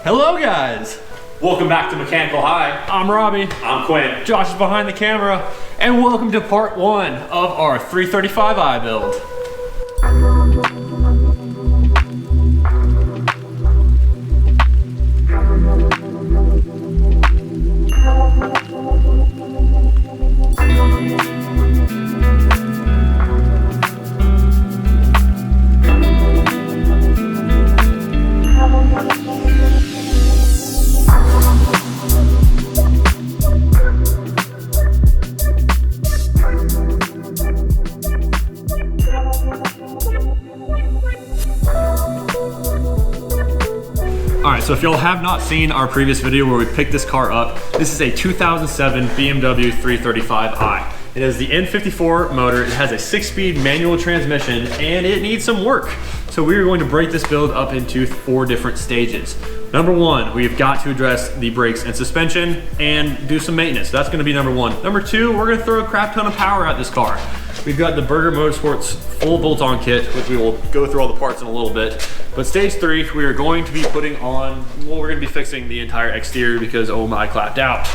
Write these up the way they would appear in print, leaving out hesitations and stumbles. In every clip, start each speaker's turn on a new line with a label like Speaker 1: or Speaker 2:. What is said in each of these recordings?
Speaker 1: Hello guys!
Speaker 2: Welcome back to Mechanical High.
Speaker 1: I'm Robbie.
Speaker 2: I'm Quinn.
Speaker 1: Josh is behind the camera. And welcome to part one of our 335i build. Alright, so if y'all have not seen our previous video where we picked this car up, this is a 2007 BMW 335i. It has the N54 motor, it has a 6-speed manual transmission, and it needs some work. So we are going to break this build up into 4 different stages. Number 1, we've got to address the brakes and suspension and do some maintenance. That's gonna be number 1. Number 2, we're gonna throw a crap ton of power at this car. We've got the Burger Motorsports full bolt-on kit, which we will go through all the parts in a little bit. But stage 3, we are going to be putting on, well, we're gonna be fixing the entire exterior because oh my, clapped out.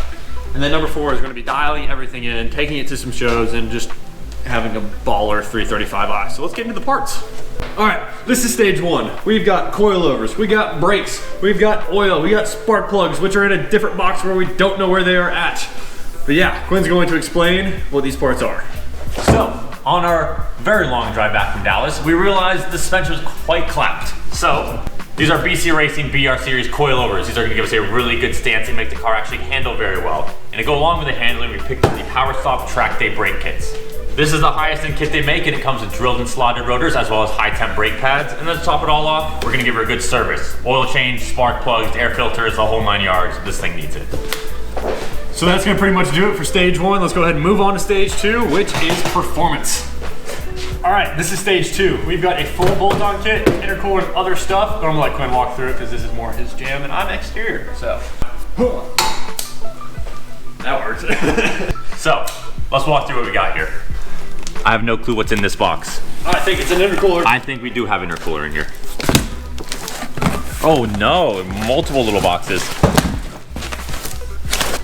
Speaker 1: And then number 4 is gonna be dialing everything in, taking it to some shows, and just having a baller 335i. So let's get into the parts. All right, this is stage 1. We've got coilovers, we got brakes, we've got oil, we got spark plugs, which are in a different box where we don't know where they are at. But yeah, Quinn's going to explain what these parts are.
Speaker 2: So, on our very long drive back from Dallas, we realized the suspension was quite clapped. So, these are BC Racing BR Series coilovers. These are gonna give us a really good stance and make the car actually handle very well. And to go along with the handling, we picked up the Power Stop Track Day brake kits. This is the highest end kit they make, and it comes with drilled and slotted rotors as well as high temp brake pads. And then to top it all off, we're gonna give her a good service. Oil change, spark plugs, air filters, the whole 9 yards. This thing needs it.
Speaker 1: So that's gonna pretty much do it for stage 1. Let's go ahead and move on to stage 2, which is performance. All right, this is stage 2. We've got a full bolt-on kit, intercooler, and other stuff, but I'm gonna let Quinn walk through it because this is more his jam, and I'm exterior, so. That works.
Speaker 2: So, let's walk through what we got here. I have no clue what's in this box.
Speaker 1: I think it's an intercooler.
Speaker 2: I think we do have intercooler in here. Oh no, multiple little boxes.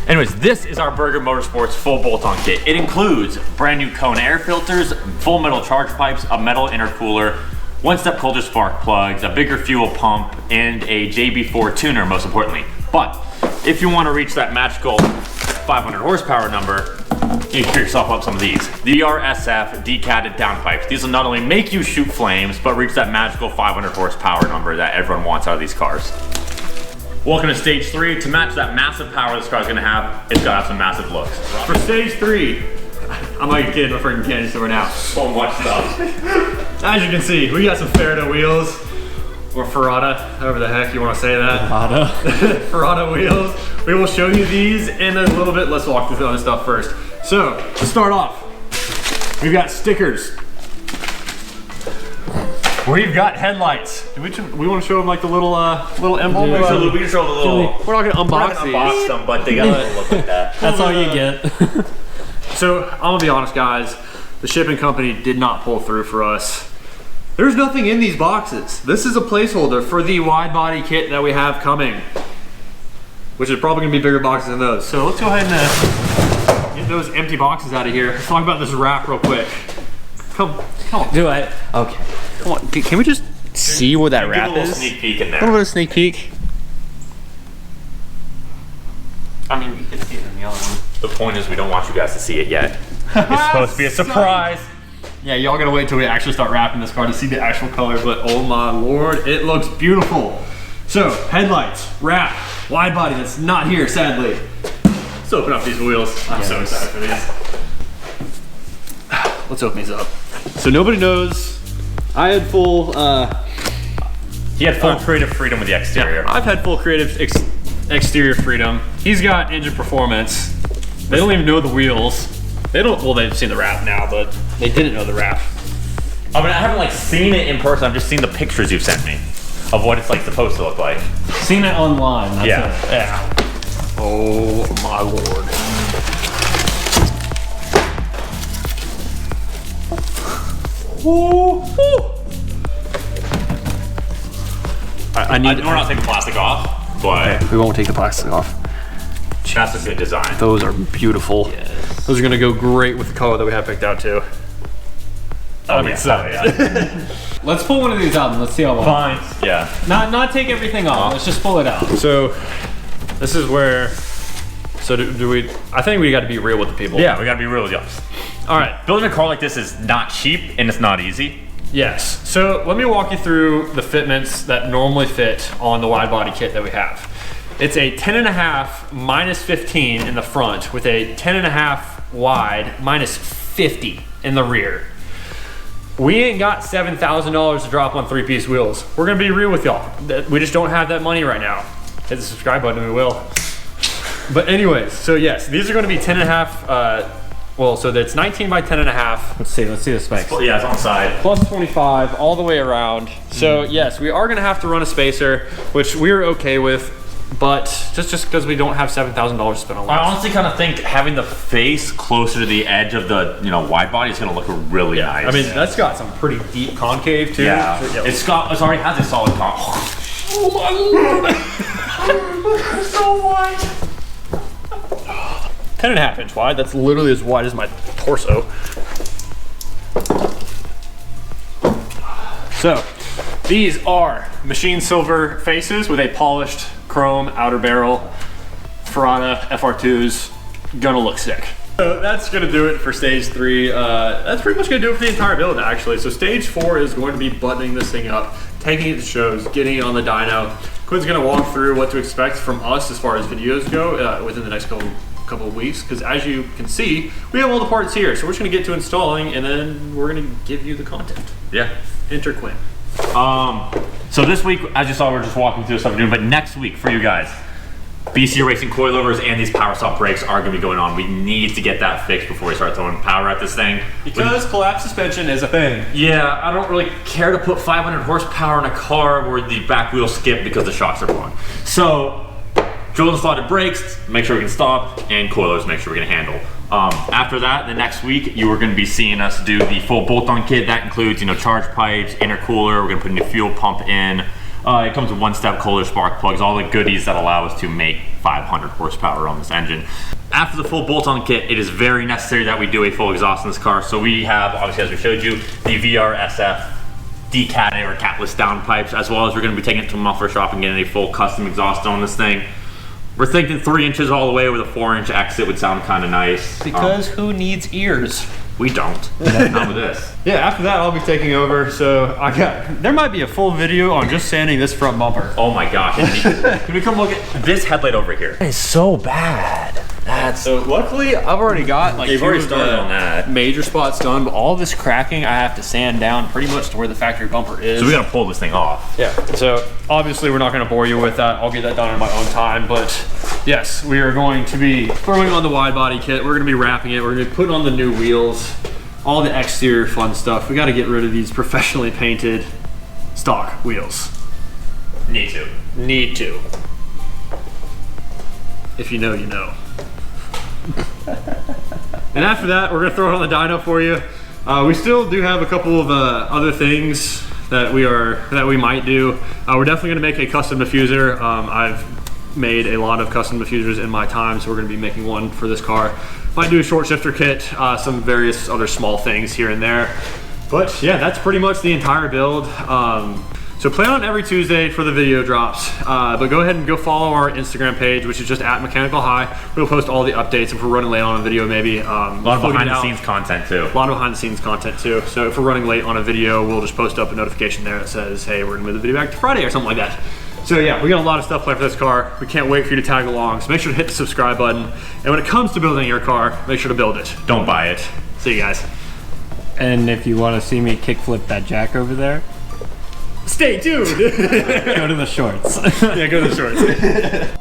Speaker 2: Anyways, this is our Burger Motorsports full bolt-on kit. It includes brand new cone air filters, full metal charge pipes, a metal intercooler, one-step colder spark plugs, a bigger fuel pump, and a JB4 tuner, most importantly. But if you want to reach that magical 500 horsepower number, you can pick yourself up some of these. The RSF decatted downpipes. These will not only make you shoot flames, but reach that magical 500 horsepower number that everyone wants out of these cars. Welcome to stage 3. To match that massive power this car's gonna have, it's gotta have some massive looks.
Speaker 1: For stage 3, I'm like a kid in a freaking candy store now.
Speaker 2: So much stuff.
Speaker 1: As you can see, we got some Ferrata wheels, or Ferrata, however the heck you wanna say that.
Speaker 3: Ferrata.
Speaker 1: Ferrata wheels. We will show you these in a little bit. Let's walk through the other stuff first. So, to start off, we've got stickers. We've got headlights. We want to show them like the little emblem?
Speaker 2: We can show the little...
Speaker 1: We're not gonna unbox these.
Speaker 2: Unbox them, but they gotta look like that.
Speaker 3: That's all you get.
Speaker 1: So, I'm gonna be honest guys, the shipping company did not pull through for us. There's nothing in these boxes. This is a placeholder for the wide body kit that we have coming, which is probably gonna be bigger boxes than those. So let's go ahead and get those empty boxes out of here. Let's talk about this wrap real quick. Come on.
Speaker 3: Do I? Okay.
Speaker 1: Come on. Can we just see what that wrap
Speaker 2: Give a little
Speaker 1: is?
Speaker 2: sneak peek in
Speaker 1: A little
Speaker 2: there.
Speaker 1: bit of sneak peek. I mean, you can see it in the other one.
Speaker 2: The point is we don't want you guys to see it yet. It's supposed to be a surprise.
Speaker 1: Yeah, y'all gotta wait till we actually start wrapping this car to see the actual color, but oh my lord, it looks beautiful. So, headlights, wrap, wide body that's not here, sadly. Let's open up these wheels. I'm so excited for these. Let's open these up. So nobody knows, I had full,
Speaker 2: He had full creative freedom with the exterior.
Speaker 1: I've had full creative exterior freedom. He's got engine performance. They don't even know the wheels. They don't, well, they've seen the wrap now, but they didn't know the wrap.
Speaker 2: I mean, I haven't like seen it in person. I've just seen the pictures you've sent me of what it's like supposed to look like.
Speaker 3: Seen it online. That's
Speaker 2: Yeah.
Speaker 3: it.
Speaker 1: Yeah. Oh my lord. Ooh, ooh. I need.
Speaker 2: We're not taking the plastic off. but
Speaker 1: we won't take the plastic off.
Speaker 2: that's a good design.
Speaker 1: Those are beautiful.
Speaker 3: Yes.
Speaker 1: Those are gonna go great with the color that we have picked out too.
Speaker 2: Oh, yeah.
Speaker 3: Let's pull one of these out and let's see how long.
Speaker 2: Fine. Yeah.
Speaker 3: Not take everything off. Let's just pull it out.
Speaker 1: So this is where, so do we, I think we got to be real with the people.
Speaker 2: Yeah, we gotta be real with you.
Speaker 1: All right.
Speaker 2: Building a car like this is not cheap and it's not easy.
Speaker 1: Yes. So let me walk you through the fitments that normally fit on the wide body kit that we have. It's a 10.5 minus 15 in the front with a 10.5 wide minus 50 in the rear. We ain't got $7,000 to drop on 3-piece wheels. We're gonna be real with y'all. We just don't have that money right now. Hit the subscribe button and we will. But anyways, so yes, these are gonna be 10.5, well, so that's 19 by 10.5.
Speaker 3: Let's see the specs.
Speaker 2: Well, yeah, it's on the side.
Speaker 1: Plus 25 all the way around. So yes, we are gonna have to run a spacer, which we're okay with, but just because we don't have $7,000 to spend on
Speaker 2: I
Speaker 1: lights.
Speaker 2: honestly kind of think having the face closer to the edge of the wide body is gonna look really nice.
Speaker 1: I mean, that's got some pretty deep concave too.
Speaker 2: yeah,
Speaker 1: So,
Speaker 2: it already has a solid concave.
Speaker 1: Oh my lord!
Speaker 2: So what?
Speaker 1: 10.5 inch wide. That's literally as wide as my torso. So these are machine silver faces with a polished chrome outer barrel. Ferrata FR2s, gonna look sick. So that's gonna do it for stage 3. That's pretty much gonna do it for the entire build actually. So stage 4 is going to be buttoning this thing up, taking it to shows, getting it on the dyno. Quinn's gonna walk through what to expect from us as far as videos go within the next couple of weeks, because as you can see, we have all the parts here. So we're just gonna get to installing and then we're gonna give you the content.
Speaker 2: Yeah.
Speaker 1: Enter Quinn.
Speaker 2: So this week, as you saw, we're just walking through the stuff we're doing, but next week for you guys, BC Racing coilovers and these power stop brakes are gonna be going on. We need to get that fixed before we start throwing power at this thing.
Speaker 1: Because collapse suspension is a thing.
Speaker 2: Yeah, I don't really care to put 500 horsepower in a car where the back wheels skip because the shocks are blown. So, drill and slotted brakes, make sure we can stop, and coilers, make sure we can handle. After that, the next week, you are going to be seeing us do the full bolt-on kit. That includes, charge pipes, intercooler. We're going to put a new fuel pump in. It comes with one-step Kohler spark plugs, all the goodies that allow us to make 500 horsepower on this engine. After the full bolt-on kit, it is very necessary that we do a full exhaust in this car. So we have, obviously, as we showed you, the VRSF decated or catless downpipes, as well as we're going to be taking it to a muffler shop and getting a full custom exhaust on this thing. We're thinking 3 inches all the way with a 4-inch exit would sound kind of nice.
Speaker 1: Because who needs ears?
Speaker 2: We don't. Not with this.
Speaker 1: Yeah, after that I'll be taking over. So there might be a full video on just sanding this front bumper.
Speaker 2: Oh my gosh. Can we come look at this headlight over here? It's so bad.
Speaker 1: So luckily I've already got like
Speaker 2: You've already started on that.
Speaker 1: major spots done, but all this cracking I have to sand down pretty much to where the factory bumper is.
Speaker 2: So we gotta pull this thing off.
Speaker 1: Yeah, so obviously we're not gonna bore you with that. I'll get that done in my own time, but yes, we are going to be throwing on the wide body kit. We're gonna be wrapping it. We're gonna be putting on the new wheels, all the exterior fun stuff. We gotta get rid of these professionally painted stock wheels.
Speaker 2: Need to.
Speaker 1: Need to. If you know, you know. And after that, we're gonna throw it on the dyno for you. We still do have a couple of other things that we might do. We're definitely gonna make a custom diffuser. I've made a lot of custom diffusers in my time, so we're gonna be making one for this car. Might do a short shifter kit, some various other small things here and there. But yeah, that's pretty much the entire build. So plan on every Tuesday for the video drops, but go ahead and go follow our Instagram page, which is just @MechanicalHigh. We'll post all the updates if we're running late on a video, maybe.
Speaker 2: A lot of behind the scenes content too.
Speaker 1: A lot of behind the scenes content too. So if we're running late on a video, we'll just post up a notification there that says, hey, we're gonna move the video back to Friday or something like that. So yeah, we got a lot of stuff planned for this car. We can't wait for you to tag along. So make sure to hit the subscribe button. And when it comes to building your car, make sure to build it.
Speaker 2: Don't buy it.
Speaker 1: See you guys.
Speaker 3: And if you want to see me kickflip that jack over there,
Speaker 1: Stay tuned.
Speaker 3: go to the shorts.
Speaker 1: Yeah, go to the shorts.